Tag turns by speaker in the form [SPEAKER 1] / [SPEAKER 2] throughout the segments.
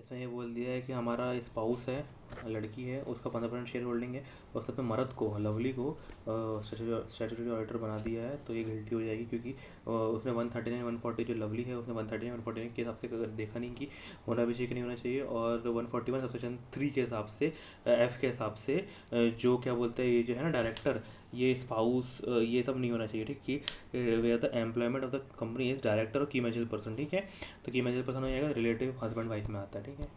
[SPEAKER 1] इसमें ये बोल दिया है कि हमारा स्पाउस है, लड़की है, उसका 15% शेयर होल्डिंग है और सब पे मर्द को, लवली को स्टैट्यूटरी ऑडिटर बना दिया है, तो ये गिल्टी हो जाएगी क्योंकि उसने 139 140 जो लवली है उसने 139 149 के हिसाब से अगर देखा नहीं कि होना भी चाहिए कि नहीं होना चाहिए, और 141 सबसेक्शन 3 के हिसाब से, एफ के हिसाब से, जो क्या बोलते हैं ये जो है ना डायरेक्टर, ये स्पाउस, ये सब नहीं होना चाहिए, ठीक, कि where the employment of the company is director और की मैनेजर पर्सन, ठीक है। तो की मैनेजर पर्सन हो जाएगा, रिलेटिव हस्बैंड वाइफ में आता है, ठीक है।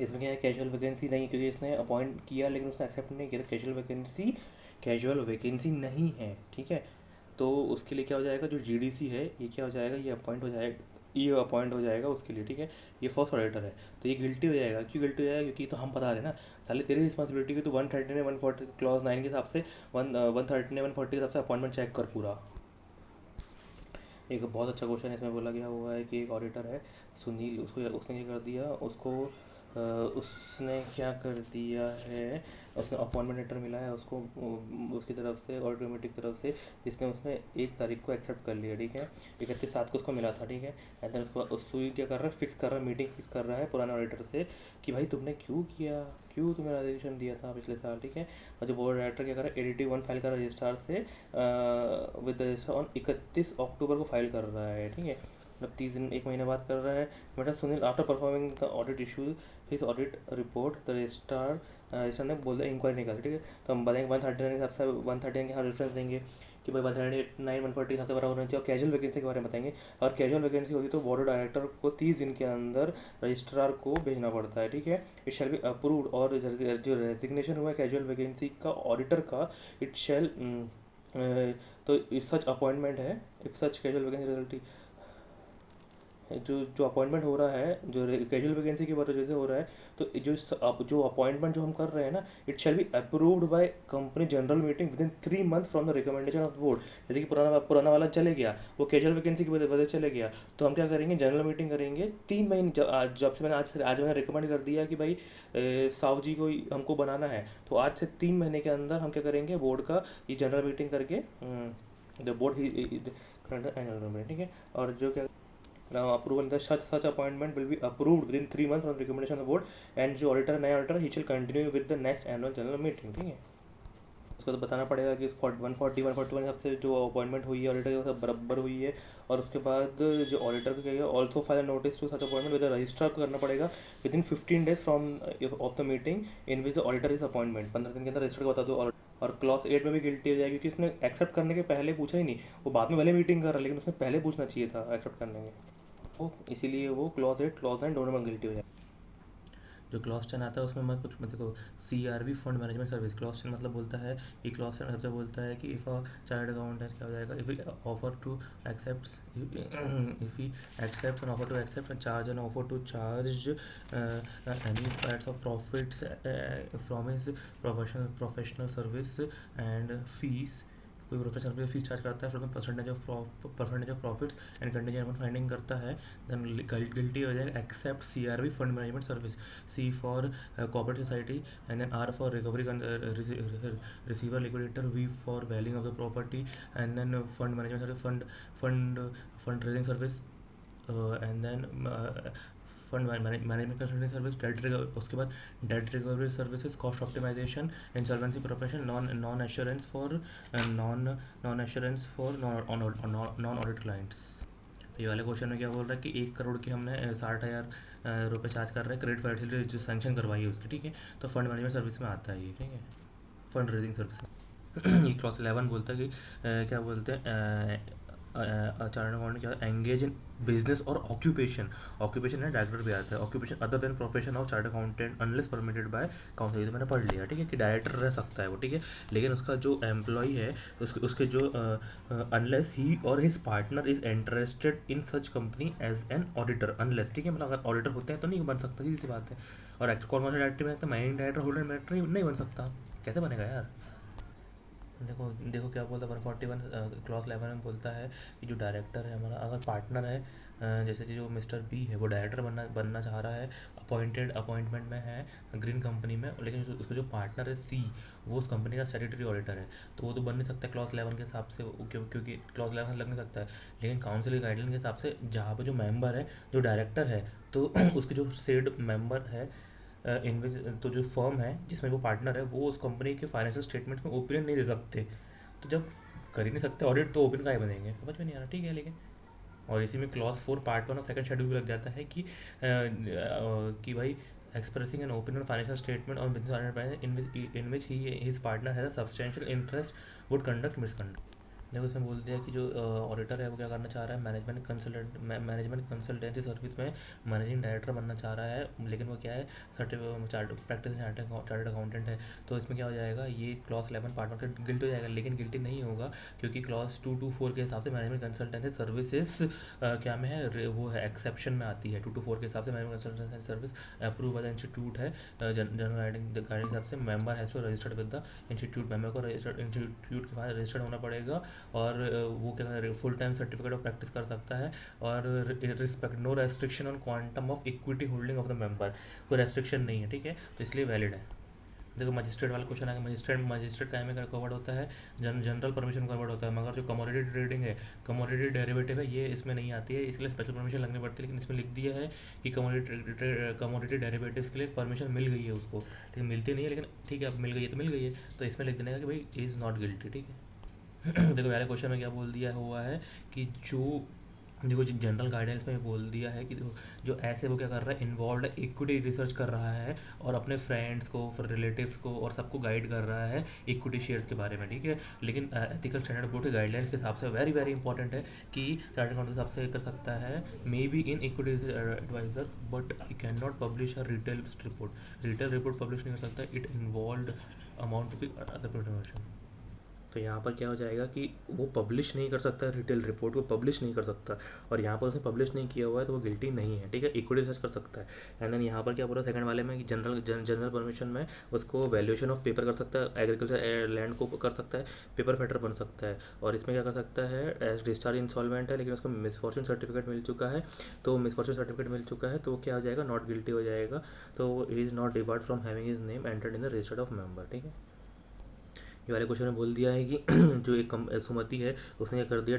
[SPEAKER 1] इसमें क्या है, कैजुअल वैकेंसी नहीं, क्योंकि इसने अपॉइंट किया लेकिन उसने एक्सेप्ट नहीं किया, तो कैजुअल वैकेंसी नहीं है, ठीक है। तो उसके लिए क्या हो जाएगा, जो जीडीसी है ये क्या हो जाएगा, ये अपॉइंट हो जाएगा उसके लिए, ठीक है। ये फर्स्ट ऑडिटर है, तो ये गिल्टी हो जाएगा। क्यों गिल्टी हो जाएगा, क्योंकि तो हम बता रहे हैं ना, साले तेरी रिस्पॉन्सिबिलिटी की, तो 139 140 क्लॉज 9 के हिसाब से 139 140 के हिसाब से अपॉइंटमेंट चेक कर पूरा। एक बहुत अच्छा क्वेश्चन इसमें बोला गया हुआ है कि एक ऑडिटर है सुनील, उसको उसने क्या कर दिया, उसने क्या कर दिया है, उसने अपॉइंटमेंट लेटर मिला है उसको, उसकी तरफ से, ऑडिटर की तरफ से, जिसने उसने 1 तारीख को एक्सेप्ट कर लिया, ठीक है। 31/7 को उसको मिला था, ठीक है। एंड देन उसको सुई क्या कर रहा है, फिक्स कर रहा है, मीटिंग फिक्स कर रहा है पुराने ऑडिटर से कि भाई तुमने क्यों किया, क्यों तुम्हें रजिस्ट्रेशन दिया था पिछले साल, ठीक है। और जो बोर्ड डायरेक्टर क्या कर रहा है, एडिटिव 1 फाइल कर रहा है रजिस्ट्रार से, विद रजिस्टर ऑन 31 अक्टूबर को फाइल कर रहा है, ठीक है। मतलब 30 दिन, 1 महीने बाद कर रहा है। बेटा Sunil after performing the audit issue his audit report the registrar ने बोल दिया इंक्वायरी नहीं कर, ठीक है। तो हम बताएंगे 139 के हिसाब से, 139 के यहाँ रेफरेंस देंगे कि भाई 139 140 के हिसाब से बराबर होना चाहिए, और कैजुअल वैकेंसी के बारे में बताएंगे। और कैजुअल वैकेंसी होती तो बोर्ड ऑफ डायरेक्टर को 30 दिन के अंदर रजिस्ट्रार को भेजना पड़ता है, ठीक है। इट शैल बी अप्रूव्ड, और जो रेजिग्नेशन हुआ है कैजुअल वैकेंसी का ऑडिटर का, इट शैल, तो इस सच अपॉइंटमेंट है, if such casual vacancy result, जो अपॉइंटमेंट हो रहा है, जो कैजुअल वैकेंसी की वजह से हो रहा है, तो जो अपॉइंटमेंट जो हम कर रहे हैं ना, it shall be approved by company general meeting with in 3 month from the recommendation of board. जैसे कि पुराना वाला चले गया, वो कैजुअल वैकेंसी की वजह चले गया, तो हम क्या करेंगे, जनरल मीटिंग करेंगे 3 महीने, जब से आज मैंने रिकमेंड कर दिया कि भाई साहु जी को हमको बनाना है, तो आज से 3 महीने के अंदर हम क्या करेंगे, बोर्ड का ये जनरल मीटिंग करके, द बोर्ड एनुअल मीटिंग, ठीक है। और जो क्या, now approval, the such appointment will be approved within 3 months from the recommendation of the board, and जो ऑडिटर, नया auditor, he shall continue with the next annual general meeting, ठीक है। उसको तो बताना पड़ेगा कि 140 141 हिसाब से जो अपॉइंटमेंट हुई है ऑडिटर की, वो सब बराबर हुई है। और उसके बाद जो ऑडिटर को कहेगा, also file notice to such appointment with registrar को करना पड़ेगा within 15 days from of the meeting in which the auditor is appointment. 15 दिन के अंदर रजिस्टर को बता दो। और क्लॉज 8 में भी गिल्टी हो जाएगी, क्योंकि उसने एक्सेप्ट करने के पहले पूछा ही नहीं। वो बाद में भले मीटिंग कर रहा है, लेकिन उसने पहले पूछना चाहिए था एक्सेप्ट करने में, तो इसीलिए वो क्लॉज 8 क्लॉज 9 दोनों में गिल्टी हो जाए। जो क्लॉज 10 आता है उसमें मैं कुछ मत देखो, CRB fund management service, clause 10 मतलब बोलता है कि क्लॉज 10 सबसे बोलता है कि इफ़ अ चार्टर्ड अकाउंटेंट क्या हो जाएगा, if offer to accept, if he accept an offer to accept charge an offer to charge any parts of profits from his professional service and fees, कोई professional service fees charge करता है from percentage of profits and contingent amount finding करता है, then guilty हो जाएगा। Except CRB fund management service, C for corporate society, and then R for recovery receiver liquidator, V for valuing of the property, and then fund management service, fund raising service, and then fund management consulting service, उसके बाद debt recovery services, cost optimisation, insolvency profession, non assurance for non audit clients. तो ये वाले question में क्या बोल रहा है कि 1 करोड़ की हमने 60,000 रुपये चार्ज कर रहे हैं क्रेडिट फैसिलिटी जो सैंक्शन करवाई है उसकी, ठीक है। तो फंड मैनेजमेंट सर्विस में आता है ये, ठीक है, फंड रेजिंग सर्विस। ये क्लॉज 11 बोलता है कि क्या बोलते हैं, चार्टर्ड अकाउंटेंट क्या एंगेज इन बिजनेस और ऑक्यूपेशन है, डायरेक्टर भी आता है, occupation other than profession of chartered accountant unless permitted by council. ये तो मैंने पढ़ लिया, ठीक है, कि डायरेक्टर रह सकता है वो, ठीक है, लेकिन उसका जो एम्प्लॉय है उसके जो अनलेस ही और his partner is interested in such company as an auditor, unless, ठीक है, मतलब अगर ऑडिटर होते हैं तो नहीं बन सकता, सीधी सी बात है। और एक्टर कौन सा डायरेक्टर में मैनेजिंग डायरेक्टर, होल्डर डायरेक्टर नहीं बन सकता, कैसे बनेगा यार। देखो देखो क्या बोलता है 141 क्लॉज 11 में बोलता है कि जो डायरेक्टर है हमारा, अगर पार्टनर है जैसे कि जो मिस्टर बी है वो डायरेक्टर बनना चाह रहा है, अपॉइंटमेंट में है ग्रीन कंपनी में, लेकिन उसका जो पार्टनर है सी, वो उस कंपनी का स्टैट्यूटरी ऑडिटर है, तो वो तो बन नहीं सकता क्लॉज 11 के हिसाब से, क्योंकि क्लॉज 11 लग नहीं सकता है। लेकिन काउंसिल की गाइडलाइन के हिसाब से जहाँ पर जो मेंबर है, जो डायरेक्टर है, तो उसके जो सेड मेंबर है, तो जो फर्म है जिसमें वो पार्टनर है, वो उस कंपनी के फाइनेंशियल स्टेटमेंट्स में ओपिनियन नहीं दे सकते। तो जब कर ही नहीं सकते ऑडिट, तो ओपिनियन काहे बनेंगे, समझ में नहीं आ रहा, ठीक है। लेकिन और इसी में क्लॉज 4 पार्ट 1 और सेकंड शेड्यूल भी लग जाता है कि भाई expressing an opinion financial statement on business in which he his partner has a substantial interest would conduct misconduct. देखो इसमें बोल दिया कि जो ऑडिटर है वो क्या करना चाह रहा है, मैनेजमेंट कंसल्टेंसी सर्विस में मैनेजिंग डायरेक्टर बनना चाह रहा है, लेकिन वो क्या है, प्रैक्टिस चार्टर्ड अकाउंटेंट है। तो इसमें क्या हो जाएगा, ये क्लॉज 11 पार्ट 1 से गिल्टी हो जाएगा, लेकिन गिल्टी नहीं होगा, क्योंकि क्लॉज 2 to 4 के हिसाब से मैनेजमेंट कंसल्टेंसी सर्विसेज क्या में है, वो है एक्सेप्शन में आती है। 2 to 4 के हिसाब से management consultancy service approve by the institute है, जनरल गाइडिंग के हिसाब से member has to registered with the institute, member को रजिस्टर्ड इंस्टीट्यूट के पास रजिस्टर्ड होना पड़ेगा, और वो क्या full time certificate of practice कर सकता है, और respect no restriction on quantum of equity holding of the member, कोई रेस्ट्रिक्शन नहीं है, ठीक है, तो इसलिए वैलिड है। देखो मजिस्ट्रेट वाला क्वेश्चन आएगा, मजिस्ट्रेट का में कवर्ड होता है, जनरल परमिशन कवर्ड होता है, मगर जो कमोडिटी ट्रेडिंग है, कमोडिटी डेरिवेटिव है, ये इसमें नहीं आती है, इसलिए स्पेशल परमिशन लगनी पड़ती है। लेकिन इसमें लिख दिया है कि कमोडिटी डेरिवेटिव्स के लिए परमिशन मिल गई है उसको, लेकिन मिलती नहीं है, लेकिन ठीक है, अब मिल गई है तो मिल गई है, तो इसमें लिख देने का कि भाई इज़ नॉट गिल्टी, ठीक है। देखो पहले क्वेश्चन में क्या बोल दिया हुआ है कि जो देखो जनरल गाइडेंस में बोल दिया है कि देखो जो ऐसे वो क्या कर रहा है, इन्वॉल्व इक्विटी रिसर्च कर रहा है, और अपने फ्रेंड्स को, फिर रिलेटिव्स को और सबको गाइड कर रहा है इक्विटी शेयर्स के बारे में, ठीक है। लेकिन एथिकल स्टैंडर्ड बोर्ड के गाइडलाइंस के हिसाब से वेरी वेरी इंपॉर्टेंट है कि चार्टर्ड अकाउंट के हिसाब से कर सकता है may be in equity advisor, but I can not publish a retail report, retail report publish नहीं कर सकता, it involve amount to be other production. तो यहाँ पर क्या हो जाएगा कि वो पब्लिश नहीं कर सकता, रिटेल रिपोर्ट को पब्लिश नहीं कर सकता, और यहाँ पर उसने पब्लिश नहीं किया हुआ है, तो वो गिल्टी नहीं है, ठीक है, इक्विटी रिसर्च कर सकता है। एंड देन यहाँ पर क्या बोला सेकंड वाले में कि जनरल परमिशन में उसको वैल्यूएशन ऑफ पेपर कर सकता है, एग्रीकल्चर लैंड को कर सकता है, पेपर फेटर बन सकता है, और इसमें क्या कर सकता है, एज डिस्चार्ज इंसॉल्वेंट है, लेकिन उसको मिसफॉर्चून सर्टिफिकेट मिल चुका है, तो मिसफॉर्चून सर्टिफिकेट मिल चुका है, तो क्या हो जाएगा, नॉट गिल्टी हो जाएगा, तो he is not debarred from having his name entered in the register of member, ठीक है। ये वाले क्वेश्चन में बोल दिया है कि जो एक सुमति है, उसने क्या कर दिया,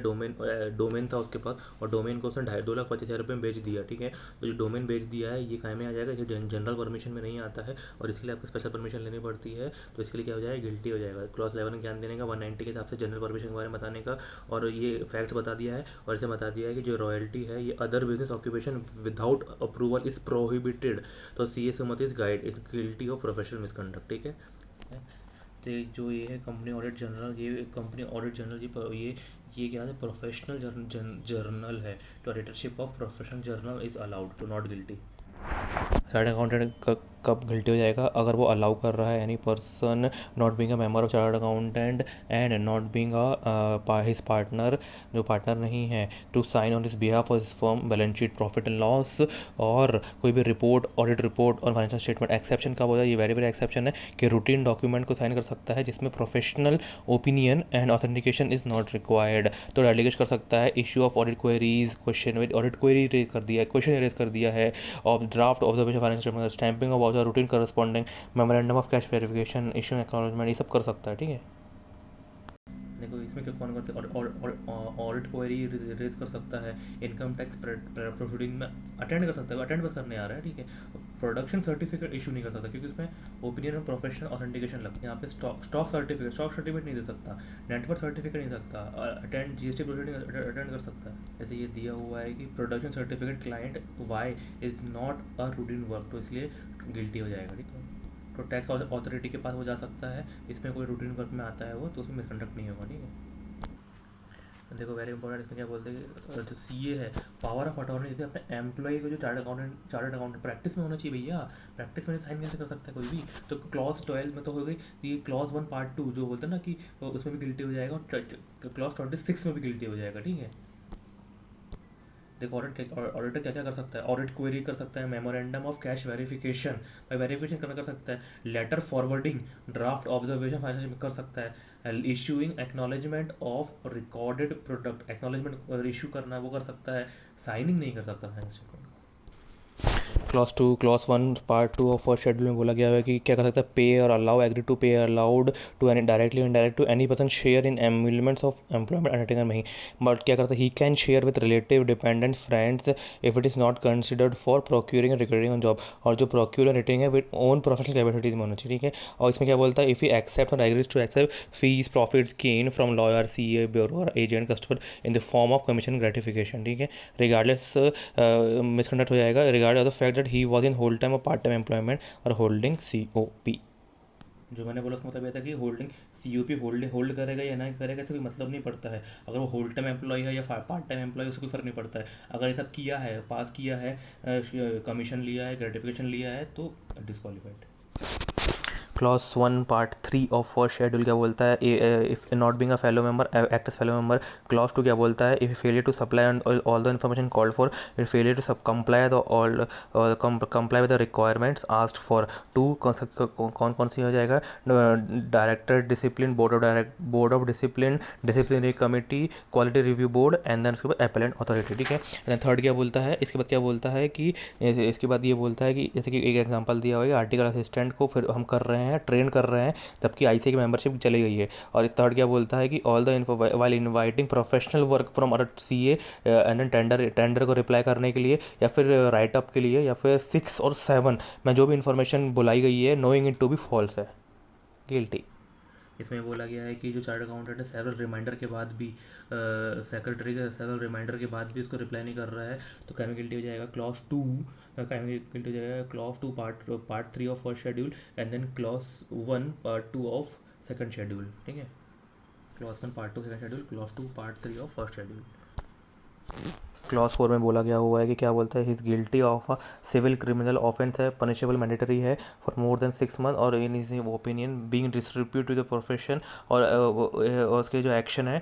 [SPEAKER 1] डोमेन था उसके पास, और डोमेन को उसने 2,25,000 रुपये में बेच दिया, ठीक है। तो जो डोमेन बेच दिया है ये काय में आ जाएगा, ये जनरल परमिशन में नहीं आता है, और इसके लिए आपको स्पेशल परमिशन लेनी पड़ती है, तो इसके लिए क्या हो जाएगा, गिल्टी हो जाएगा। क्लॉज 11 ज्ञान देने का, 190 के हिसाब से जनरल परमिशन के बारे में बताने का, और ये फैक्ट्स बता दिया है, और इसे बता दिया है कि जो रॉयल्टी है ये other business occupation without approval is prohibited, तो C A Sumati is guide is guilty of professional misconduct, ठीक है। तो जो ये है कंपनी ऑडिट जनरल, ये कंपनी ऑडिट जनरल, ये क्या है, प्रोफेशनल जर्नल है, तो auditorship of professional journal is allowed to not guilty. Chartered accountant कब गिल्टी हो जाएगा, अगर वो अलाउ कर रहा है any person not being a member of chartered accountant and not being his partner, जो पार्टनर नहीं है, to sign on his behalf of his firm balance sheet, profit and loss, और कोई भी रिपोर्ट, ऑडिट रिपोर्ट और financial statement. Exception कब होता है, ये वेरी वेरी एक्सेप्शन है कि रूटीन डॉक्यूमेंट को साइन कर सकता है जिसमें professional opinion and authentication is not required, तो डेलीगेट कर सकता है। Issue of audit queries, question audit query raise कर दिया है, क्वेश्चन रेज कर दिया है, of draft observation financial statement, stamping of voucher, routine corresponding memorandum of cash verification, issue acknowledgement, ये सब कर सकता है, ठीक है। देखो इसमें क्या कौन करते हैं, ऑडिट क्वेरी रेज कर सकता है, इनकम टैक्स प्रोसीडिंग में अटेंड कर सकता है, अटेंड बस करने आ रहा है, ठीक है। प्रोडक्शन सर्टिफिकेट इशू नहीं कर सकता, क्योंकि उसमें ओपिनियन और प्रोफेशनल ऑथेंटिकेशन लगती है। यहाँ पे स्टॉक सर्टिफिकेट नहीं दे सकता, नेटवर्क सर्टिफिकेट नहीं सकता, अटेंड जीएसटी प्रोसीडिंग अटेंड कर सकता है। जैसे ये दिया हुआ है कि production certificate client why is not a routine work, तो इसलिए गिल्टी हो जाएगा, ठीक है। तो टैक्स अथॉरिटी के पास वो जा सकता है, इसमें कोई रूटीन वर्क में आता है वो, तो उसमें मिसकंडक्ट नहीं होगा, ठीक है। देखो वेरी इंपॉर्टेंट, इसमें क्या बोलते हैं, जो सीए है, पावर ऑफ अटॉर्नी देते हैं अपने एम्प्लॉय को, जो चार्टर्ड अकाउंटेंट प्रैक्टिस में होना चाहिए भैया, प्रैक्टिस में साइन कैसे कर सकता है कोई भी। तो क्लॉज 12 में तो हो गई, तो ये क्लॉज 1 पार्ट 2 जो बोलते हैं ना कि उसमें भी गिल्टी हो जाएगा, और क्लॉज 26 में भी गिल्टी हो जाएगा, ठीक है। देखो ऑडिटर क्या क्या कर सकता है, ऑडिट क्वेरी कर सकता है, मेमोरेंडम ऑफ कैश वेरिफिकेशन, भाई वेरिफिकेशन करना कर सकता है, letter forwarding, draft observation financial कर सकता है, issuing acknowledgement of recorded product, acknowledgement issue करना है वो कर सकता है, साइनिंग नहीं कर सकता financial statement. Clause 1 part 2 of first schedule में बोला गया है कि क्या कर सकता है, पे और allow, agree to pay allowed to any directly indirect to any person share in emoluments of employment undertaker में ही, बट क्या करता है, he can share with relative dependent friends if it is not considered for procuring and recurring on job, और जो procure and retaining है with own professional capacities में होना चाहिए, ठीक है। और इसमें क्या बोलता है, इफ़ ही एक्सेप्ट और agrees to accept fees profits gain from lawyer, CA, bureau और agent customer in the form of commission gratification, ठीक है, रिगार्डलेस मिसकंडक्ट हो जाएगा regard of the fact that he was in whole time और part time employment और holding COP। जो मैंने बोला उसका मतलब यह था कि होल्डिंग COP होल्ड करेगा या नहीं करेगा इससे कोई मतलब नहीं पड़ता है। अगर वो होल्ड टाइम एम्प्लॉय है या पार्ट टाइम एम्प्लॉय, उससे कोई फ़र्क नहीं पड़ता है। अगर ये सब किया है, पास किया है, कमीशन लिया है, ग्रेटिफिकेशन लिया है, तो disqualified. Clause 1 part 3 of first schedule क्या बोलता है, if not being a fellow member act as fellow member. Clause 2 क्या बोलता है, if failure to supply all the information called for, if failure to comply the all comply with the requirements asked for. 2 कौन सी हो जाएगा, director discipline, board of discipline, disciplinary committee, quality review board and then उसके बाद appellate authority, ठीक है। Third क्या बोलता है, इसके बाद क्या बोलता है कि इसके बाद ये बोलता है कि जैसे कि एक एग्जांपल दिया हुआ है, आर्टिकल असिस्टेंट को फिर हम कर रहे हैं, ट्रेन कर रहे हैं, जबकि ICA की मेंबरशिप चली गई है। और थर्ड क्या बोलता है कि all the info while inviting professional work from other CA and then tender को रिप्लाई करने के लिए या फिर राइट अप के लिए, या फिर 6 और 7 में जो भी इन्फॉर्मेशन बुलाई गई है knowing it to be false है, गिल्टी। इसमें बोला गया है कि जो चार्टर्ड अकाउंटेंट है सेवरल रिमाइंडर के बाद भी, सेक्रेटरी के सेवरल रिमाइंडर के बाद भी उसको रिप्लाई नहीं कर रहा है, तो कैमी गिल्टी हो जाएगा। क्लॉज 2 कैमी गिल्टी हो जाएगा, clause 2 part 3 of first schedule and then clause 1 part 2 of second schedule, ठीक है। Clause 1 part 2 second schedule, clause 2 part 3 of first schedule. Clause 4 में बोला गया हुआ है कि क्या बोलता है, he is guilty of a civil criminal offence है, पनिशेबल मैंडेटरी है फॉर मोर देन 6 मंथ, और in is opinion being distribute to the profession, और उसके जो एक्शन है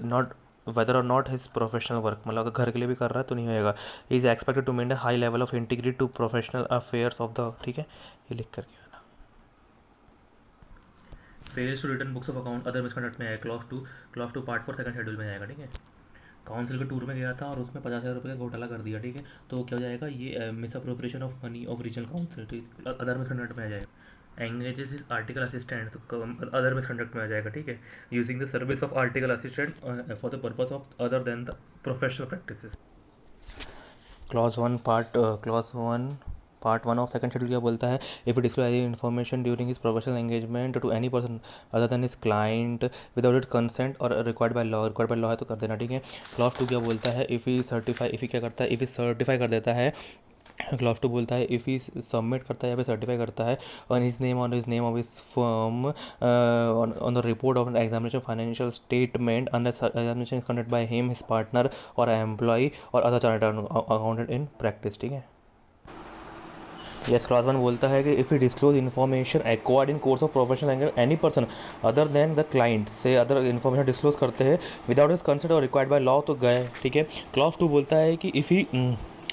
[SPEAKER 1] नॉट वेदर और नॉट हिज प्रोफेशनल वर्क, मतलब अगर घर के लिए भी कर रहा है तो नहीं होएगा। He is expected to maintain high level of integrity to professional affairs of the, ठीक है, ये लिख करके आना। Fails to return books of account other misconduct में है, क्लॉज 2 पार्ट 4 सेकंड शेड्यूल में आएगा, ठीक है। काउंसिल के टूर में गया था और उसमें 50,000 रुपये का घोटाला कर दिया, ठीक है, तो क्या हो जाएगा, ये misappropriation of money of regional council, ठीक, अदर मिसकंडक्ट में आ जाएगा। एंगेजेस इज आर्टिकल असिस्टेंट, तो अदर मिसकंडक्ट में आ जाएगा, ठीक है। Using the service of article assistant for the purpose of other than the professional practices. Clause one part 1 of second schedule क्या बोलता है, if it disclose any information during his professional engagement to any person other than his client without it consent और required by law है तो कर देना, ठीक है। क्लॉज 2 क्या बोलता है, इफ़ ही क्या करता है, इफ़ ही सर्टिफाई कर देता है, क्लॉज 2 बोलता है इफ़ ही सबमिट करता है या फिर सर्टिफाई करता है on his name of his firm on the report of an examination financial statement unless examination is conducted by him, his partner और एम्प्लॉय और other chartered accountant in practice, ठीक है। यस, क्लॉज 1 बोलता है कि if you disclose information acquired in course of professional any person other than the client से other information disclose करते हैं विदाउट हिज कंसेंट और रिक्वायर्ड बाय लॉ तो गए, ठीक है। क्लॉज 2 बोलता है कि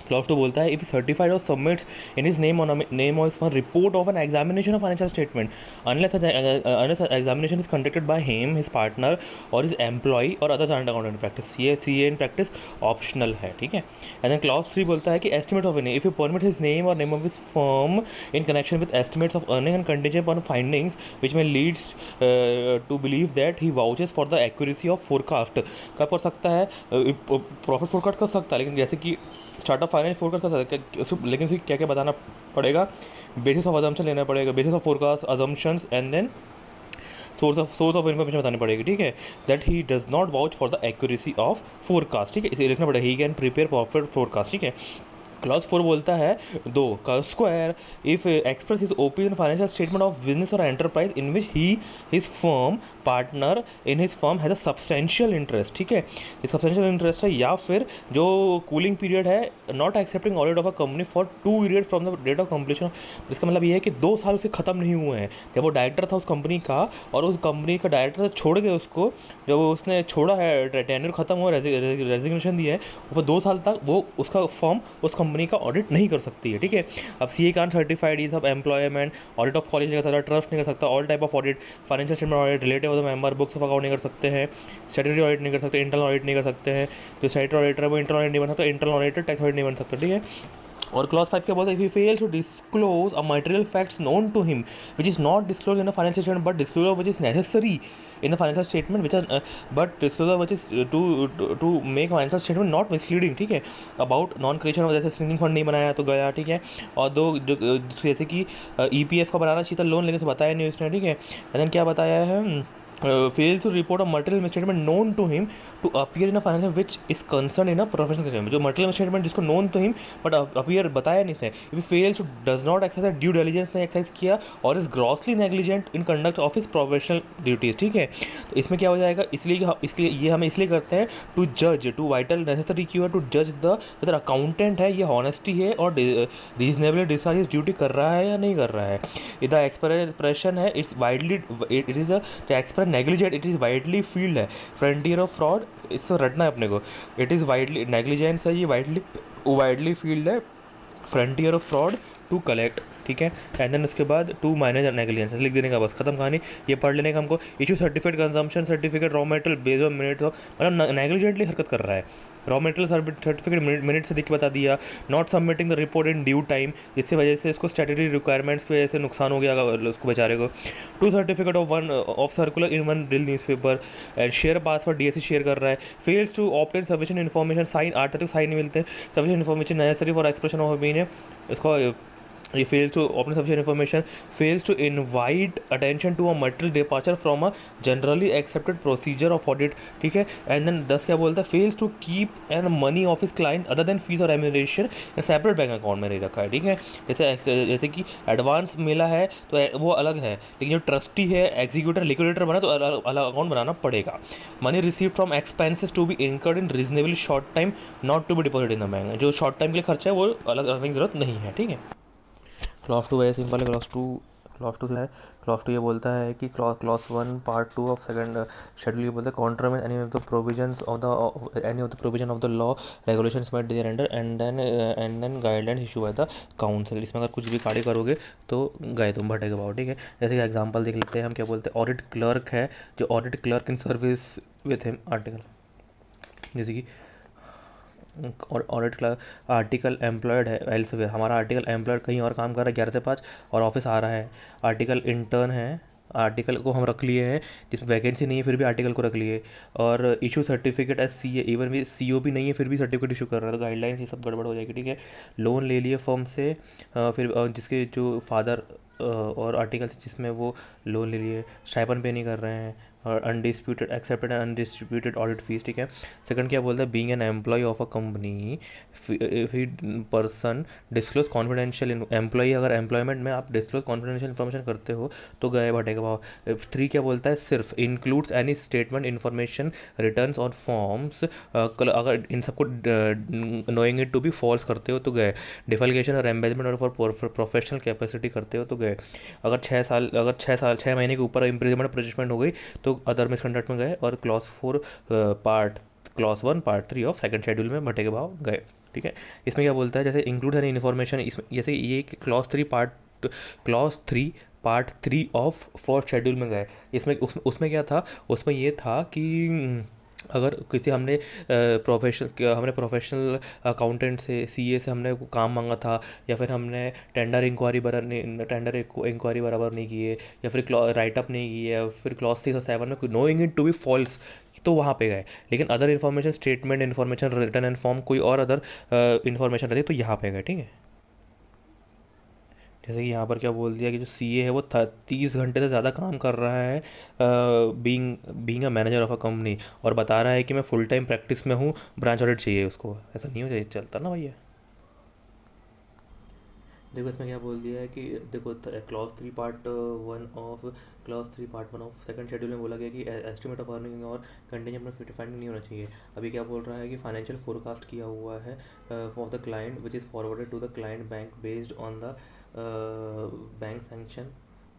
[SPEAKER 1] क्लॉज 2 बोलता है इफ सर्टिफाइड और submits in his name of his firm report of an examination of financial statement unless examination is conducted by him, his partner और हिज एम्प्लॉय और other chartered accountant in practice, ये CA in practice optional है, ठीक है। And then clause 3 बोलता है कि estimate of earning, if you permit his name और name of his firm in connection with estimates of earning and contingent upon findings which में leads to believe that he vouches for the accuracy of forecast, कब कर सकता है, profit forecast कर सकता है, लेकिन जैसे कि स्टार्टअप फाइनेंस फोरकास्ट कर सकता है, लेकिन उसे क्या क्या बताना पड़ेगा, बेसिस ऑफ अजम्पशन लेना पड़ेगा, basis of forecast assumptions and then source of information बतानी पड़ेगी, ठीक है। That he does not vouch for the accuracy of forecast, ठीक है, इसे लिखना पड़ेगा, he can prepare profit forecast, ठीक है। क्लॉज 4 बोलता है 2 का square if express his opinion financial statement of business और enterprise in which he his firm partner in his firm has a substantial interest, ठीक है, ये सब्सटेंशियल इंटरेस्ट है, या फिर जो कूलिंग पीरियड है not accepting audit of a company for 2 year from the date of completion, इसका मतलब ये है कि 2 साल उसे खत्म नहीं हुए हैं, जब वो डायरेक्टर था उस कंपनी का और उस कंपनी का डायरेक्टर छोड़ के उसको, जब उसने छोड़ा है टेन्योर खत्म हुआ, रेजिग्नेशन दिया है, वो 2 साल तक वो उसका फर्म उस कंपनी का ऑडिट नहीं कर सकती है, ठीक है। अब सी ए कान सर्टिफाइड ये सब एम्प्लॉयमेंट ऑडिट ऑफ कॉलेज नहीं कर सकता, ट्रस्ट नहीं कर सकता, all type of audit, financial statement audit, relative of the member, books of account नहीं कर सकते हैं, स्टैट्यूटरी ऑडिट नहीं कर सकते, इंटरनल ऑडिट नहीं कर सकते हैं, जो स्टैट्यूटरी ऑडिटर है वो इंटरनल ऑडिट नहीं बन सकता, इंटरनल ऑडिटर टैक्स ऑडिट नहीं बन सकता, ठीक है। और क्लॉज 5 क्या बोलता है, if he fails to disclose a material facts known to him which is not disclose in a financial statement but disclosure which is necessary in the financial statement which are but disclosure which is to make financial statement not misleading, ठीक है। About non creation of जैसे singing fund नहीं बनाया तो गया, ठीक है। और दो जैसे कि EPF का बनाना चाहिए था लोन, लेकिन से बताया नहीं उसने, ठीक है। एंड देन क्या बताया है, fails to report a material misstatement known to him to appear in a financial which is concern in a professional case, जो मटेरियल मिसस्टेटमेंट जिसको known to him but appear बताया नहीं है, if fails to does not exercise due diligence नहीं exercise किया और is grossly negligent in conduct of his professional duties, ठीक है। तो इसमें क्या हो जाएगा, इसलिए इसलिए ये हम इसलिए करते हैं टू जज, टू वाइटल नेसेसरी की टू जज द वेदर अकाउंटेंट है ये हॉनेस्टी है और रीजनेबली डिस्चार्ज ड्यूटी कर रहा है या नहीं कर रहा है। द एक्सप्रेशन है it's widely it is the express negligent it is widely field है, फ्रंटियर ऑफ फ्रॉड, इससे रटना है अपने को। इट इज़ वाइडली नेग्लिजेंस है, ये वाइडली फील्ड है, frontier of fraud to collect, ठीक है। एंड देन उसके बाद टू माइनर नेग्लिजेंस लिख देने का, बस खत्म कहानी। ये पढ़ लेने का हमको। Issue certificate consumption certificate raw material based on minutes of, मतलब नेग्लिजेंटली हरकत कर रहा है। रॉ मटेरियल सर्टिफिकेट मिनट से देख के बता दिया, not submitting the report in due time, जिसकी वजह से इसको स्टैट्यूटरी रिक्वायरमेंट्स की वजह से नुकसान हो गया उसको बेचारे को। To certificate of circular in one drill newspaper and share password DSC share कर रहा है। Fails to obtain sufficient information, sign 8 तक साइन नहीं मिलते, sufficient information necessary for expression of opinion, इसको ये fails to obtain sufficient information, fails to invite attention to a material departure from a generally accepted procedure of audit, ठीक है। And then 10 क्या बोलता है, fails to keep an money of his client other than fees और remuneration separate bank account में नहीं रखा है, ठीक है। जैसे कि एडवांस मिला है तो वो अलग है, लेकिन जो ट्रस्टी है एग्जीक्यूटर लिक्विडेटर बना तो अलग अकाउंट बनाना पड़ेगा। Money receive from expenses to be incurred in reasonably short time not to be deposit in the bank, जो शॉर्ट टाइम के लिए खर्चा है वो अलग रखने की जरूरत नहीं है, ठीक है। क्लॉज 2 वैसे सिंपल है। क्लॉज 2 है, क्लॉज 2 ये बोलता है कि clause 1 part 2 of second schedule ये बोलता है contravenes any of the provisions of the provision of the law regulations made there under and then guidelines issue by the council. इसमें अगर कुछ भी कार्य करोगे तो गए तुम भटेगे भाव, ठीक है। जैसे कि एग्जांपल देख लेते हैं हम, क्या बोलते हैं, ऑडिट क्लर्क है, जो audit clerk in service with him article, जैसे कि और ऑडिट क्लर्क आर्टिकल एम्प्लॉयड है एल्सवेयर, हमारा आर्टिकल एम्प्लॉयड कहीं और काम कर रहा है 11 से 5 और ऑफिस आ रहा है। आर्टिकल इंटर्न है, आर्टिकल को हम रख लिए हैं जिसमें वैकेंसी नहीं है फिर भी आर्टिकल को रख लिए। और issue certificate as CA, even भी COP नहीं है फिर भी सर्टिफिकेट इशू कर रहा है, तो गाइडलाइंस ये सब गड़बड़ हो जाएगी, ठीक है। लोन ले लिए फर्म से, फिर जिसके जो फादर और आर्टिकल जिसमें वो लोन ले लिए, स्टाइपन पे नहीं कर रहे हैं, और undisputed accepted and undisputed audit fees, ठीक है। सेकंड क्या बोलता है, being an employ of a company if he person disclose confidential employ, अगर एम्प्लॉयमेंट में आप डिस्क्लोज कॉन्फिडेंशियल इन्फॉर्मेशन करते हो तो गए भटेगा भाव। 3 क्या बोलता है, सिर्फ includes any statement information returns on forms, अगर इन सबको knowing it to be false करते हो तो गए। डिफल्गेशन और एम्बेजमेंट और फॉर प्रोफेशनल कैपेसिटी करते हो तो गए। अगर 6 महीने के ऊपर इम्प्रिजमेंट पनिशमेंट हो गई तो अदर मिसकंडक्ट में गए। और clause 1 part 3 of second schedule में भटे के भाव गए, ठीक है। इसमें क्या बोलता है, जैसे इंक्लूड एनी इन्फॉर्मेशन, इसमें जैसे ये clause 3 part 3 of fourth schedule में गए। इसमें उसमें क्या था, उसमें ये था कि अगर किसी हमने प्रोफेशनल अकाउंटेंट से CA से हमने काम मांगा था, या फिर हमने टेंडर इंक्वायरी बराबर नहीं किए, या फिर राइटअप नहीं किए, या फिर क्लॉज 6 और 7 में knowing it to be false, तो वहाँ पे गए। लेकिन other information statement information return and form कोई और अदर इन्फॉर्मेशन रहती है तो यहाँ पे गए, ठीक है। जैसे कि यहाँ पर क्या बोल दिया कि जो CA है वो 30 घंटे से ज़्यादा काम कर रहा है being a manager of a company, और बता रहा है कि मैं फुल टाइम प्रैक्टिस में हूँ, ब्रांच ऑडिट चाहिए उसको। ऐसा नहीं हो जाए चलता ना भैया। देखो इसमें क्या बोल दिया है कि देखो clause 3 part 1 of second schedule में बोला गया कि एस्टिमेट ऑफ अर्निंग और कंटेंजेंट में फाइंडिंग नहीं होना चाहिए। अभी क्या बोल रहा है कि फाइनेंशियल फोरकास्ट किया हुआ है for the client which is forwarded to the client bank based on the bank sanction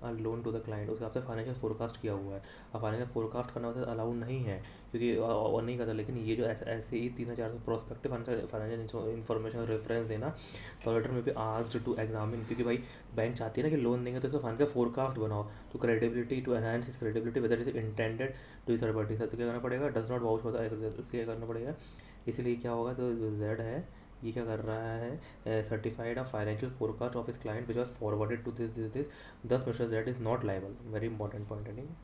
[SPEAKER 1] loan to the client, उसके आपसे फाइनेंशियल फोरकास्ट किया हुआ है। अब फाइनेंशियल फोरकास्ट करना वैसे अलाउड नहीं है, क्योंकि और नहीं करता, लेकिन ये जो ऐसे ही 3 4 प्रोस्पेक्टिव फाइनेंशियल इन्फॉर्मेशन रेफरेंस देना, तो ऑडिटर में भी आस्क्ड टू एग्जामिन, क्योंकि भाई बैंक चाहती है ना कि लोन देंगे तो इसका फाइनेंशियल फोरकास्ट बनाओ, तो क्रेडिबिलिटी टू एनहांस इस credibility whether is intended to third party, तो क्या करना पड़ेगा, डज नॉट वाउच होता है, इसलिए करना पड़ेगा। इसीलिए क्या होगा, तो जेड है, ये क्या कर रहा है, certified a financial forecast of his client which was forwarded to this दस mister Z is not liable. Very important point है, ठीक है।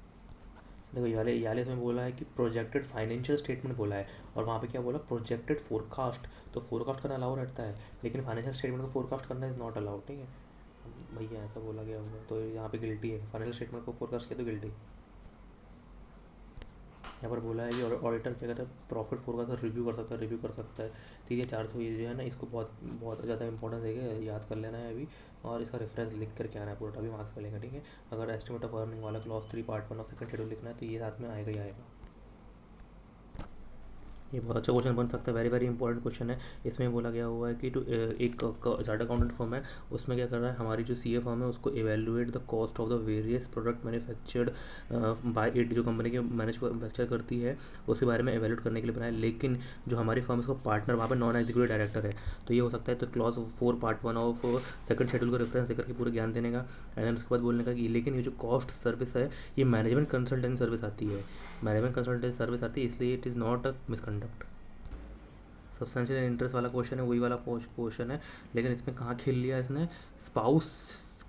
[SPEAKER 1] देखो याले इसमें बोला है कि प्रोजेक्टेड फाइनेंशियल स्टेटमेंट बोला है, और वहाँ पे क्या बोला, प्रोजेक्टेड फोरकास्ट, तो फोरकास्ट करना अलाउ रहता है, लेकिन फाइनेंशियल स्टेटमेंट को फोरकास्ट करना इज नॉट अलाउड, ठीक है भैया, ऐसा बोला गया हुआ है, तो यहाँ पे गिल्टी है, फाइनेंशियल स्टेटमेंट को फोरकास्ट किया तो गिल्टी। यहाँ पर बोला है कि ऑडिटर क्या कहता है, प्रॉफिट फोरकास्ट रिव्यू कर सकता है। ठीक है, 400 ये जो है ना, इसको बहुत बहुत ज़्यादा इंपॉर्टेंस देगा, याद कर लेना है अभी, और इसका रेफरेंस लिख कर के आना है पूरा, अभी मार्क्स मिलेगा, ठीक है। अगर एस्टिमेट ऑफ अर्निंग वाला क्लॉज 3 पार्ट 1 और सेकंड शेड्यूल लिखना है तो ये साथ में आएगा ही आएगा। ये बहुत अच्छा क्वेश्चन बन सकता है, वेरी वेरी इंपॉर्टेंट क्वेश्चन है। इसमें बोला गया हुआ है कि एक चार्ट अकाउंटेंट फर्म है, उसमें क्या कर रहा है, हमारी जो सी ए फर्म है उसको evaluate the cost of the various product manufactured by it, जो कंपनी की मैन्युफैक्चर करती है उसके बारे में एवेल्यूट करने के लिए बनाया, लेकिन जो हमारी फर्म उसका पार्टनर वहाँ पर नॉन एग्जीक्यूटिव डायरेक्टर है, तो ये हो सकता है, तो clause 4 part 1 of second schedule को रेफरेंस देकर के पूरे ज्ञान देने का, एंड उसके बाद बोलने का कि लेकिन ये जो कॉस्ट सर्विस है ये मैनेजमेंट कंसल्टेंट सर्विस आती है, मैनेजमेंट कंसल्टेंट सर्विस आती है, इसलिए it is not a misconduct. Substantial interest वाला क्वेश्चन है, वही वाला क्वेश्चन है, लेकिन इसमें कहाँ खेल लिया इसने, स्पाउस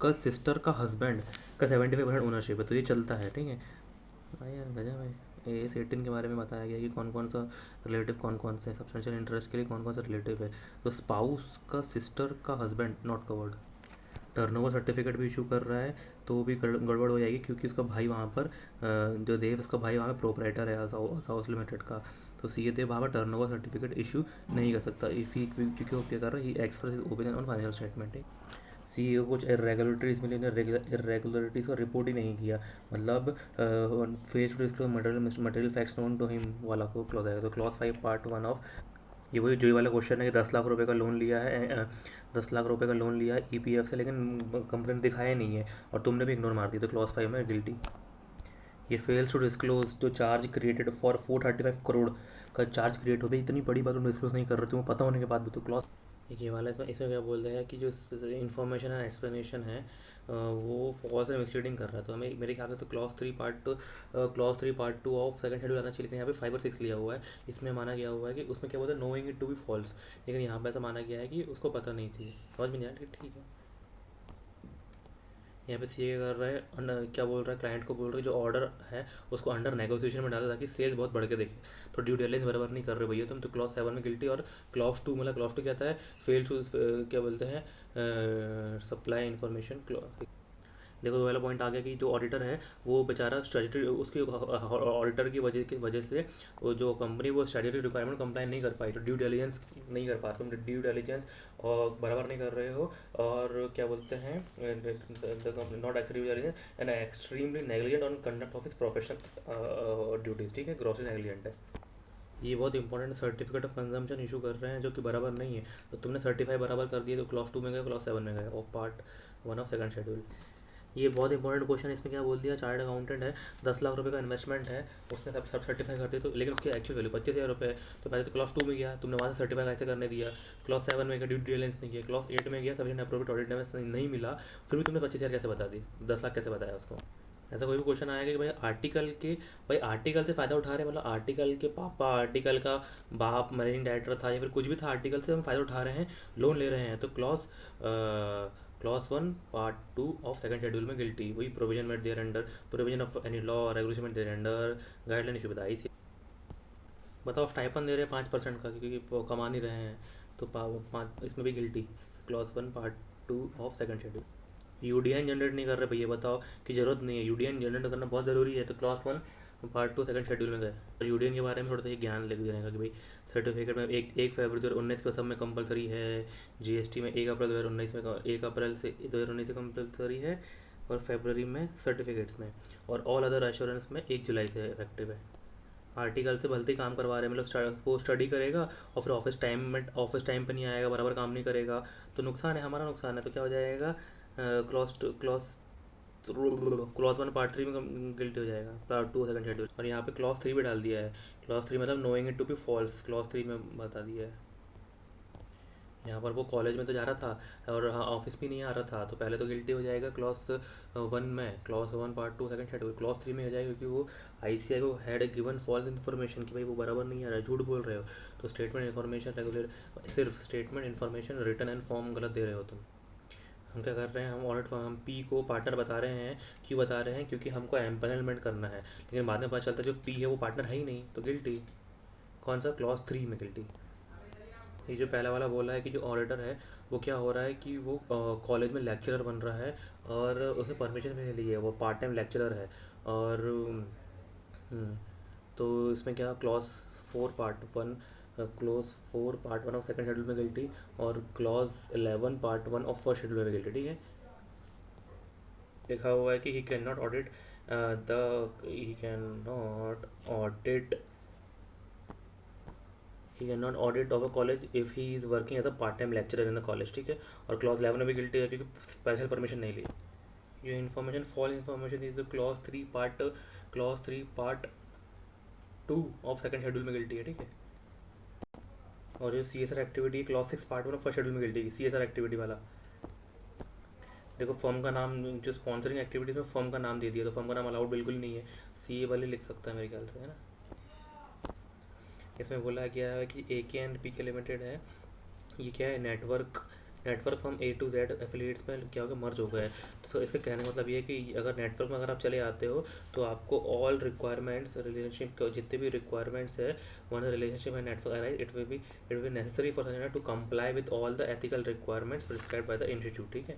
[SPEAKER 1] का सिस्टर का हस्बैंड का 75% ओनरशिप है, तो ये चलता है, ठीक है भाई यार, गजब है। एस 18 के बारे में बताया गया कि कौन कौन सा रिलेटिव कौन कौन से सब्सटेंशियल इंटरेस्ट के लिए कौन कौन सा रिलेटिव है, तो स्पाउस का सिस्टर का husband not covered. Turnover certificate भी इशू कर रहा है तो भी गड़बड़ हो जाएगी, क्योंकि उसका भाई वहाँ पर जो देव, उसका भाई वहाँ पर प्रोपराइटर है हाउस लिमिटेड का, तो सी ए देव वहाँ पर टर्नओवर सर्टिफिकेट इशू नहीं कर सकता, इफ़ ही, क्योंकि वो क्या कर रहा है, he express opinion on financial statement है। सी ए को कुछ इरेगुलरिटीज़ मिली, इरेगुलरिटीज़ का रिपोर्ट ही नहीं किया, मतलब face to disclose material facts known to him वाला को क्लॉज आएगा, तो क्लॉज 5 पार्ट 1 ऑफ, ये वही जो वाला क्वेश्चन है कि 10 लाख रुपए का लोन लिया है, 10 लाख रुपए का लोन लिया है ईपीएफ से, लेकिन कंपनी ने दिखाया नहीं है और तुमने भी इग्नोर मार दी, तो क्लॉज 5 में गिल्टी। ये फेल्स टू डिस्क्लोज जो चार्ज क्रिएटेड फॉर 435 करोड़ का चार्ज क्रिएट हो गया, इतनी बड़ी बात तुम डिस्क्लोज नहीं कर रहे, तुम्हें पता होने के बाद भी, तो क्लॉज एक ये वाला, इसमें क्या बोलते हैं कि जो इन्फॉर्मेशन एंड एक्सप्लेनेशन है वो फॉल्स एंड मिसलीडिंग कर रहा है, तो हमें मेरे ख्याल से तो clause 3 part 2 of second schedule आना चाहिए, लेकिन यहाँ पे 5 और 6 लिया हुआ है। इसमें माना गया हुआ है कि उसमें क्या बोलते हैं, knowing it to be false, लेकिन यहाँ पे ऐसा माना गया है कि उसको पता नहीं थी, समझ में नहीं आया, ठीक है। यहाँ पे सी कर रहा है, क्या बोल रहा है, क्लाइंट को बोल रहा है जो ऑर्डर है उसको अंडर नेगोशिएशन में डाला ताकि सेल्स बहुत बढ़ के देखे, तो ड्यू डिलिजेंस बराबर नहीं कर रहे भैया तुम, तो क्लॉज 7 में गिल्टी, और क्लॉज 2 मतलब क्लॉज 2 क्या आता है, फेल टू, क्या बोलते हैं, सप्लाई इन्फॉर्मेशन। देखो, वाला पॉइंट आ गया कि जो ऑडिटर है वो बेचारा स्टैट्यूटरी, उसके ऑडिटर की वजह से वो जो कंपनी वो स्टैट्यूटरी रिक्वायरमेंट कंप्लाई नहीं कर पाई, तो ड्यू डिलिजेंस नहीं कर पा, तुम ड्यू डिलिजेंस और बराबर नहीं कर रहे हो, और क्या बोलते हैं, not x due diligence and extremely negligent on conduct of his professional duties, ठीक है, ग्रॉसली नेग्लिजेंट है। ये बहुत important certificate of consumption issue कर रहे हैं जो कि बराबर नहीं है, तो तुमने सर्टिफाई बराबर कर दिया तो क्लॉज 2 में गए, क्लॉज 7 में गए, और पार्ट 1 ऑफ सेकंड शेड्यूल। ये बहुत इंपॉर्टेंट क्वेश्चन है, इसमें क्या बोल दिया, चार्ट अकाउंटेंट है, 10 लाख रुपए का इन्वेस्टमेंट है, उसने सब सर्टिफाई कर दिया, तो लेकिन उसकी एक्चुअल वैल्यू 25,000 रुपये है, तो पहले तो क्लॉस 2 में गया, तुमने वहाँ से सर्टिफाई कैसे करने दिया, क्लॉस 7 में गया, ड्यू डिलिजेंस नहीं किया, क्लॉस 8 में गया, सफिशिएंट अप्रोप्रिएट ऑडिट नहीं मिला, फिर भी तुमने 25,000 कैसे बता दी, 10 लाख कैसे बताया उसको। ऐसा कोई भी क्वेश्चन आएगा कि भाई आर्टिकल के, भाई आर्टिकल से फ़ायदा उठा रहे हैं, मतलब आर्टिकल के पापा, आर्टिकल का बाप मैनेजिंग डायरेक्टर था या फिर कुछ भी था, आर्टिकल से हम फ़ायदा उठा रहे हैं, लोन ले रहे हैं, तो clause 1 part 2 of second schedule में गिल्टी, वही provision made there under, provision of any law regulation made there under, guideline issue बताई सी। बताओ, स्टाइपन दे रहे हैं 5% का, क्योंकि वो कमा नहीं रहे हैं, तो पाँच इसमें भी guilty, clause 1 part 2 of second schedule. UDN generate नहीं कर रहे भैया, बताओ कि ज़रूरत नहीं है, यूडीएन जनरेट करना बहुत ज़रूरी है, तो क्लॉज 1 पार्ट 2 सेकंड शेड्यूल में गए, और यूडीएन के बारे में थोड़ा सा ये ज्ञान लिख देने का कि भाई सर्टिफिकेट में 1 फरवरी 2019 का सब में कंपलसरी है, जीएसटी में 1 अप्रैल 2019 में 1 अप्रैल से 2019 से कंपलसरी है, और फेबररी में सर्टिफिकेट्स में, और ऑल अदर एश्योरेंस में 1 जुलाई से इफेक्टिव है। आर्टिकल से भलते ही काम करवा रहे हैं, मतलब वो स्टडी करेगा और फिर ऑफिस टाइम पे नहीं आएगा, बराबर काम नहीं करेगा, तो नुकसान है, हमारा नुकसान है, तो क्या हो जाएगा, क्लॉज क्लॉज 1 पार्ट 3 में गिल्टी हो जाएगा, पार्ट 2 सेकंड शेड्यूल। और यहाँ पे क्लॉज 3 भी डाल दिया है। क्लॉज 3 मतलब knowing it to be false, clause 3 में बता दिया है। यहाँ पर वो कॉलेज में तो जा रहा था और हाँ ऑफिस भी नहीं आ रहा था, तो पहले तो गिल्टी हो जाएगा क्लॉज 1 में, clause 1 part 2 second schedule. Clause 3 में हो जाएगा क्योंकि वो आईसीआई को हैड गिवन फॉल्स इन्फॉर्मेशन कि भाई वो बराबर नहीं आ रहा है, झूठ बोल रहे हो। तो स्टेटमेंट इन्फॉर्मेशन रेगुलर, सिर्फ statement information return and form गलत दे रहे हो तुम। हम क्या कर रहे हैं, हम ऑडिट, हम पी को पार्टनर बता रहे हैं। क्यों बता रहे हैं? क्योंकि हमको एम्पनलमेंट करना है, लेकिन बाद में पता चलता है जो पी है वो पार्टनर है ही नहीं, तो गिल्टी। कौन सा? क्लॉज 3 में गिल्टी। ये जो पहला वाला बोला है कि जो ऑडिटर है वो क्या हो रहा है कि वो कॉलेज में लेक्चरर बन रहा है और उसने परमिशन भी नहीं ली है, वो पार्ट टाइम लेक्चरर है। और तो इसमें क्या, clause 4 part 1, clause 4 part 1 of second schedule में गिल्टी, और clause 11 part 1 of first schedule में गिल्टी। ठीक है, लिखा हुआ है कि he can not audit he can not audit he cannot audit of a college if he is working as a part time lecturer in the college। ठीक है, और क्लॉज 11 में भी गिल्टी है क्योंकि स्पेशल परमिशन नहीं ली। ये information fall information is the clause 3 part 2 of second schedule में गिल्टी है। ठीक है, और जो C S R activity clause 6 part 1 of first schedule में गिल्टी है, सी एस आर एक्टिविटी वाला। देखो फर्म का नाम, जो स्पॉन्सरिंग एक्टिविटीज में फर्म का नाम दे दिया, तो फर्म का नाम अलाउड बिल्कुल नहीं है, सी ए वाले लिख सकता है मेरे ख्याल से, है ना। इसमें बोला गया है कि ए के एंड पी के लिमिटेड है, ये क्या है, network from A to Z affiliates में क्या होगा, मर्ज हो गया है। तो इसका कहने का मतलब ये है कि अगर नेटवर्क में अगर आप चले आते हो तो आपको ऑल रिक्वायरमेंट्स रिलेशनशिप जितने भी रिक्वायरमेंट्स है वन रिलेशनशिप है network arise, it will be necessary for to comply with all the ethical requirements prescribed by the institute. ठीक है,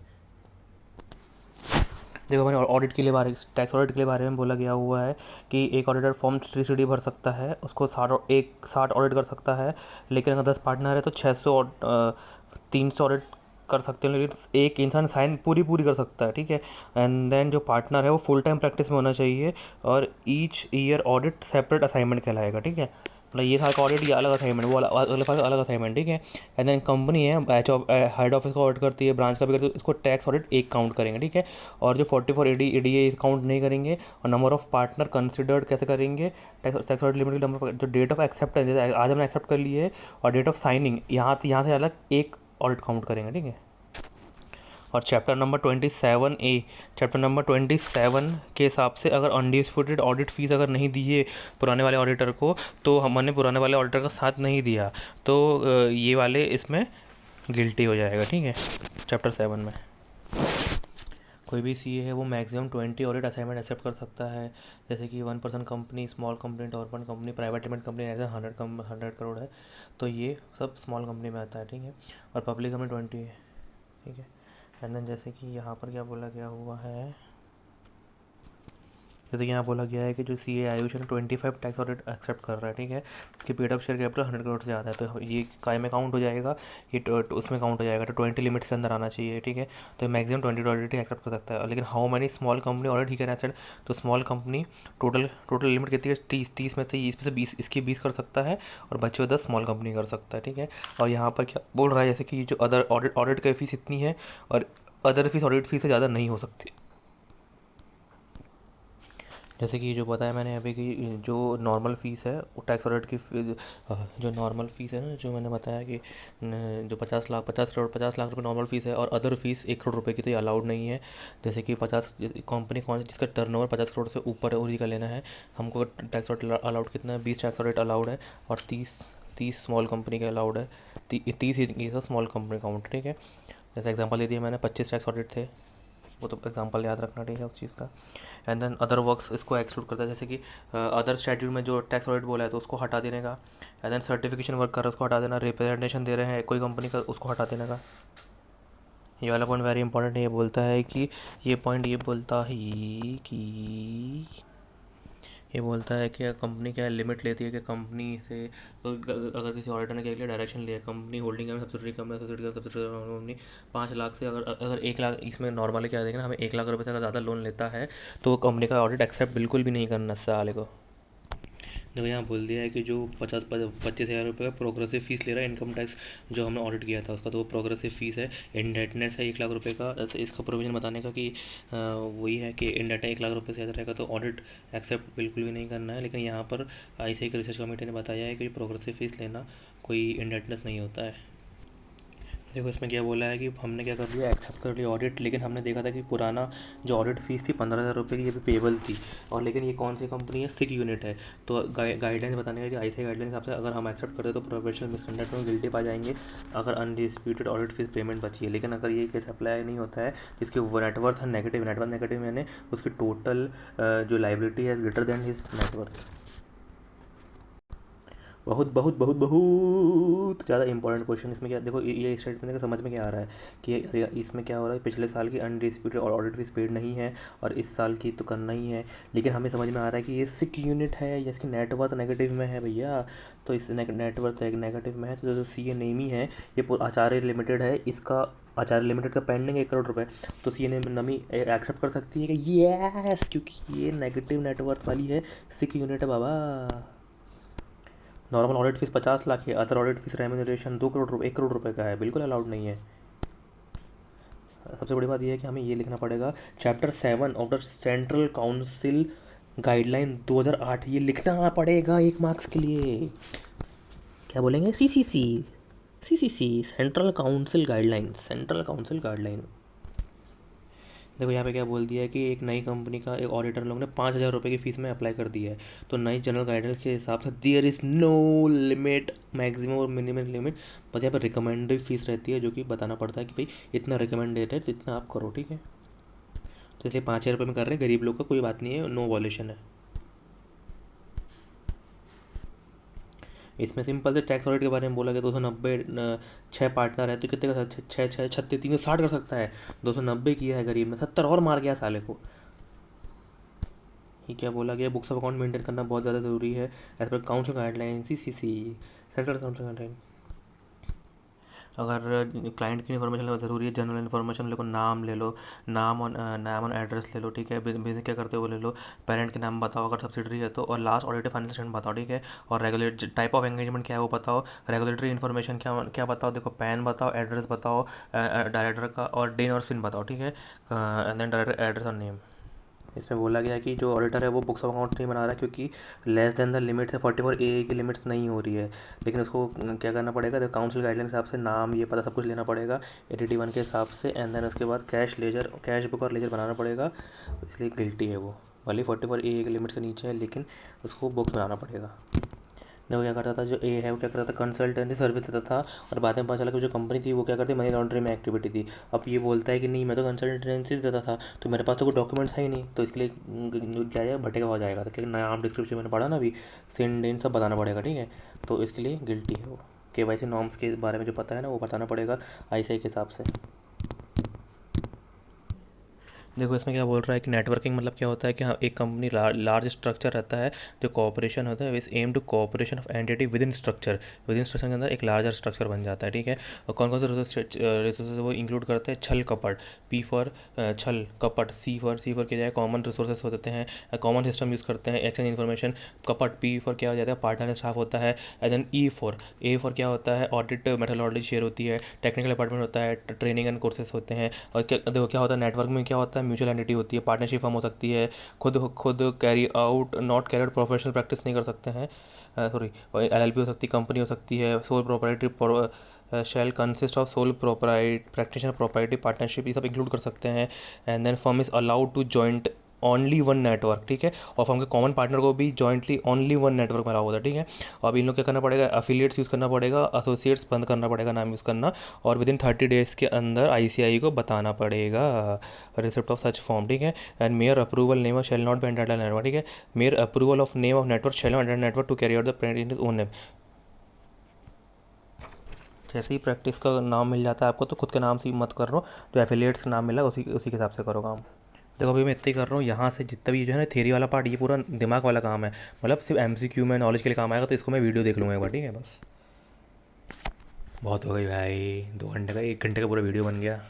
[SPEAKER 1] देखो हमारे ऑडिट के लिए टैक्स ऑडिट के लिए बारे में बोला गया हुआ है कि एक ऑडिटर फॉर्म 3CD भर सकता है, उसको 60 ऑडिट कर सकता है, लेकिन अगर 10 पार्टनर है तो 300 ऑडिट कर सकते हैं, लेकिन एक इंसान साइन पूरी कर सकता है। ठीक है, एंड देन जो पार्टनर है वो फुल टाइम प्रैक्टिस में होना चाहिए, और each year audit separate assignment कहलाएगा। ठीक है, मतलब ये साल का ऑडिट, ये अलग असाइनमेंट, वो अगले साल का अलग असाइनमेंट। ठीक है, एंड देन कंपनी है बैच ऑफ हेड ऑफिस का ऑडिट करती है, ब्रांच का भी करती है, इसको टैक्स ऑडिट एक काउंट करेंगे। ठीक है, और जो 44 एडीए काउंट नहीं करेंगे। और नंबर ऑफ पार्टनर कंसिडर्ड कैसे करेंगे, टैक्स ऑडिट लिमिट नंबर, जो डेट ऑफ एक्सेप्टेंस, जैसे आज हमने एक्सेप्ट कर लिए है, और डेट ऑफ साइनिंग यहाँ से अलग एक ऑडिट काउंट करेंगे। ठीक है, और चैप्टर नंबर 27 के हिसाब से अगर अनडिस्प्यूटेड ऑडिट फीस अगर नहीं दी है पुराने वाले ऑडिटर को, तो हमने पुराने वाले ऑडिटर का साथ नहीं दिया, तो ये वाले इसमें गिल्टी हो जाएगा। ठीक है, चैप्टर 7 में कोई भी सी है वो मैक्सिमम 20 ऑडिट असाइनमेंट एक्सेप्ट कर सकता है, जैसे कि 1% company, small company, development company, private limited company, ऐसे 100 करोड़ है, तो ये सब स्मॉल कंपनी में आता है। ठीक है, और पब्लिक कंपनी 20 है। ठीक है, एंड देन जैसे कि यहाँ पर क्या बोला गया हुआ है, जैसे कि यहाँ बोला गया है कि जो सी ए आयुष है 25 टैक्स ऑडिट एक्सेप्ट कर रहा है। ठीक है, इसकी paid up share capital 100 crore से ज़्यादा है, तो ये काय में काउंट हो जाएगा, ये उसमें काउंट हो जाएगा, तो 20 लिमिट्स के अंदर आना चाहिए। ठीक है, तो मैक्सिमम 20 ऑडिट ही एक्सेप्ट कर सकता है, लेकिन how many small company audit he can accept, तो स्मॉल कंपनी टोटल लिमिट कितनी है, 30 में से इसमें से 20, इसकी 20 कर सकता है, और बचे हुए 10 स्मॉल कंपनी कर सकता है। ठीक है, और यहाँ पर क्या बोल रहा है, जैसे कि जो अदर ऑडिट की फीस इतनी है, और अदर फीस ऑडिट फीस से ज़्यादा नहीं हो सकती। जैसे कि जो बताया मैंने अभी कि जो नॉर्मल फ़ीस है वो टैक्स ऑडिट की जो नॉर्मल फ़ीस है ना, जो मैंने बताया कि जो 50 लाख रुपए नॉर्मल फ़ीस है, और अदर फीस 1 करोड़ रुपए की, तो ये अलाउड नहीं है। जैसे कि 50 कंपनी कौन सी जिसका टर्नओवर 50 करोड़ से ऊपर है, उसी का लेना है हमको। टैक्स ऑडिट अलाउड कितना है, 20 टैक्स ऑडिट अलाउड है, और 30 स्मॉल कंपनी के अलाउड है, 30 ये सब स्मॉल कंपनी काउंट। ठीक है, जैसे एग्जांपल दे दिया मैंने, 25 टैक्स ऑडिट थे, वो तो एग्जांपल याद रखना। ठीक है, उस चीज़ का। एंड देन अदर वर्क्स इसको एक्सक्लूड करता है, जैसे कि अदर शेड्यूल में जो टैक्स ऑडिट बोला है तो उसको हटा देने का। एंड देन सर्टिफिकेशन वर्क कर रहा है उसको हटा देना, रिप्रेजेंटेशन दे रहे हैं कोई कंपनी का, उसको हटा देने का। ये वाला पॉइंट वेरी इंपॉर्टेंट है, ये बोलता है कि ये पॉइंट ये बोलता है कि ये बोलता है कि कंपनी क्या लिमिट लेती है कि कंपनी से, तो अगर किसी ऑडिटर ने क्या लिया, डायरेक्शन लिया, कंपनी होल्डिंग है, सब्सिडरी कम है, सब्सिडरी कंपनी 5 लाख से अगर अगर 1 लाख, इसमें नॉर्मली क्या देखें ना, हमें 1 लाख रुपये से अगर ज़्यादा लोन लेता है तो कंपनी का ऑडिट एक्सेप्ट बिल्कुल भी नहीं करना साले को। देखो यहाँ बोल दिया है कि जो 25,000 रुपये का प्रोग्रेसिव फीस ले रहा है इनकम टैक्स, जो हमने ऑडिट किया था उसका, तो वो प्रोग्रेसिव फीस है। इंडेटनेस है 1 लाख रुपये का। ऐसे इसका प्रोविजन बताने का कि वही है कि इंडेटनेस 1 लाख रुपये से ज़्यादा रहेगा तो ऑडिट एक्सेप्ट बिल्कुल भी नहीं करना है। लेकिन यहाँ पर ICAI की रिसर्च कमेटी ने बताया है कि प्रोग्रेसिव फीस लेना कोई इंडेटनेस नहीं होता है। देखो इसमें क्या बोला है कि हमने क्या कर दिया, एक्सेप्ट कर लिया ऑडिट, लेकिन हमने देखा था कि पुराना जो ऑडिट फीस थी 15,000 रुपये की, ये भी पेबल थी। और लेकिन ये कौन सी कंपनी है, सिक यूनिट है। तो गाइडलाइंस बताने का कि ICAI गाइडलाइंस हिसाब से अगर हम एक्सेप्ट करते तो प्रोफेशनल मिसकंडक्ट में गिल्टी पा जाएंगे अगर अनडिस्प्यूटेड ऑडिट फीस पेमेंट बची है। लेकिन अगर ये केस अप्लाई नहीं होता है, जिसकी नेटवर्थ है नेगेटिव, नेटवर्थ नेगेटिव यानी उसकी टोटल जो लाइबिलिटी है ग्रेटर देन हिज नेटवर्थ। बहुत बहुत बहुत बहुत ज़्यादा इंपॉर्टेंट क्वेश्चन। इसमें क्या देखो, ये स्टेटमेंट का समझ में क्या आ रहा है कि इसमें क्या हो रहा है, पिछले साल की अनडिस्प्यूटेड और ऑडिट फीस पेड नहीं है और इस साल की तो करना ही है। लेकिन हमें समझ में आ रहा है कि ये सिक यूनिट है या इसकी नेटवर्थ नेगेटिव में है भैया। तो इस नेटवर्थ नेगेटिव में है तो जो CA नेमी है, ये आचार्य लिमिटेड है, इसका आचार्य लिमिटेड का पेंडिंग 1 करोड़ रुपए। तो CA नमी एक्सेप्ट कर सकती है कि यस, क्योंकि ये नेगेटिव नेटवर्थ वाली है, सिक यूनिट है बाबा। नॉर्मल ऑडिट फीस 50 लाख है, other audit fees remuneration 2 crore रुपये 1 करोड़ रुपये का है, बिल्कुल अलाउड नहीं है। सबसे बड़ी बात यह है कि हमें ये लिखना पड़ेगा chapter 7 of the central council guideline 2008, ये लिखना पड़ेगा 1 मार्क्स के लिए। क्या बोलेंगे, CCC central council guideline, central council guideline. देखो यहाँ पे क्या बोल दिया है कि एक नई कंपनी का एक ऑडिटर लोग ने 5,000 रुपये की फ़ीस में अप्लाई कर दिया है। तो नई जनरल गाइडेंस के हिसाब से there is no limit, maximum और मिनिमम लिमिट, बस यहाँ पर रिकमेंडेड फीस रहती है जो कि बताना पड़ता है कि भाई इतना रिकमेंडेड है तो इतना आप करो, ठीक है। तो इसलिए 5,000 रुपये में कर रहे हैं, गरीब लोग का कोई बात नहीं है, नो वॉल्यूशन है। इसमें सिंपल से टैक्स ऑडिट के बारे में बोला गया 290, 6 पार्टनर है तो कितने का, 6 6 6 36 360 कर सकता है। 290 किया है गरीब ने, 70 और मार गया साले को। ये क्या बोला गया, बुक्स ऑफ अकाउंट मेंटेन करना बहुत ज़्यादा ज़रूरी है as per council guideline, CCC central council guideline. अगर क्लाइंट की इन्फॉर्मेशन लेना ज़रूरी है, जनरल इन्फॉर्मेशन ले लो, नाम ले लो, नाम और एड्रेस ले लो, ठीक है। बिजनेस क्या करते हो वो ले लो, पेरेंट के नाम बताओ अगर सब्सिडरी है तो, और लास्ट ऑडिटेड फाइनेंशियल स्टेटमेंट बताओ, ठीक है। और रेगुलेट टाइप ऑफ एंगेजमेंट क्या है वो बताओ, रेगुलेटरी इन्फॉर्मेशन क्या क्या बताओ, देखो पैन बताओ, एड्रेस बताओ डायरेक्टर का, और डेन और सिन बताओ, ठीक है। एंड देन डायरेक्टर एड्रेस और नेम। इसमें बोला गया कि जो ऑडिटर है वो बुक्स ऑफ अकाउंट नहीं बना रहा है क्योंकि लेस देन द लिमिट से 44A की लिमिट्स नहीं हो रही है। लेकिन उसको क्या करना पड़ेगा, तो काउंसिल गाइडलाइन के हिसाब से नाम ये पता सब कुछ लेना पड़ेगा 81 के हिसाब से, एंड देन उसके बाद कैश बुक और लेजर बनाना पड़ेगा। इसलिए गिल्टी है वो, भले 44A की लिमिट से नीचे है लेकिन उसको बुक्स बनाना पड़ेगा। देखो क्या करता था, जो A है वो क्या करता था, कंसल्टेंसी सर्विस देता था, और बाद में पता चला कि जो कंपनी थी वो क्या करती, मनी लॉन्ड्रिंग में एक्टिविटी थी। अब ये बोलता है कि नहीं मैं तो कंसल्टेंसी देता था, तो मेरे पास तो कोई डॉक्यूमेंट्स है ही नहीं, तो इसके लिए क्या जाएगा, भटेगा हो जाएगा। तो क्या नाम डिस्क्रिप्शन मैंने पढ़ा ना अभी, सिन डेन सब बताना पड़ेगा, ठीक है। तो इसके लिए गिल्टी है वो। KYC नॉर्म्स के बारे में जो पता है ना वो बताना पड़ेगा ICAI के हिसाब से। देखो इसमें क्या बोल रहा है कि नेटवर्किंग मतलब क्या होता है कि हाँ एक कंपनी लार्ज स्ट्रक्चर रहता है, जो कॉपरेशन होता है which aim to cooperation of entity within structure के अंदर एक लार्जर स्ट्रक्चर बन जाता है, ठीक है। और कौन कौन से रिसोर्सेज वो इंक्लूड करते हैं, छल कपट, P फॉर छल कपट, C फॉर क्या जाए कॉमन रिसोर्सेज होते हैं, कॉमन सिस्टम यूज़ करते हैं, एक्सचेंज इन्फॉर्मेशन, कपट P फॉर क्या हो जाता है, पार्टनर स्टाफ होता है। एंड देन A फॉर क्या होता है, ऑडिट मेथोडोलॉजी शेयर होती है, टेक्निकल डिपार्टमेंट होता है, ट्रेनिंग एंड कोर्सेज होते हैं। और क्या देखो क्या होता है, नेटवर्क में क्या होता है, म्यूचुअल एंटिटी होती है, पार्टनरशिप फॉर्म हो सकती है, खुद खुद कैरी आउट प्रोफेशनल प्रैक्टिस नहीं कर सकते हैं, सॉरी LLP हो सकती है, कंपनी हो सकती है, sole proprietary shall consist of sole practitioner proprietary partnership, ये सब इंक्लूड कर सकते हैं। And then firm is allowed to joint only one network, ठीक है। और फर्म के कॉमन पार्टनर को भी जॉइंटली ओनली वन नेटवर्क में अलाउ होता है, ठीक है। और अब इन लोग क्या करना पड़ेगा, अफिलिएट्स यूज़ करना पड़ेगा, एसोसिएट्स बंद करना पड़ेगा नाम यूज़ करना, और विद इन 30 डेज़ के अंदर ICAI को बताना पड़ेगा रिसिप्ट ऑफ सच फॉर्म, ठीक है। And mayor approval name shall not be entitled network, ठीक है। Mayor approval of name of network shall not entitled network to carry out the print in own name. जैसे ही practice का नाम मिल जाता है आपको तो खुद के नाम से ही मत कर लो, जो एफिलिएट्स का नाम मिला उसी उसी के हिसाब से करो काम। देखो अभी मैं इतना ही कर रहा हूँ, यहाँ से जितना भी जो है ना थ्योरी वाला पार्ट, ये पूरा दिमाग वाला काम है, मतलब सिर्फ MCQ में नॉलेज के लिए काम आएगा, तो इसको मैं वीडियो देख लूँगा एक बार, ठीक है। बस बहुत हो गई भाई, 2 घंटे का 1 घंटे का पूरा वीडियो बन गया।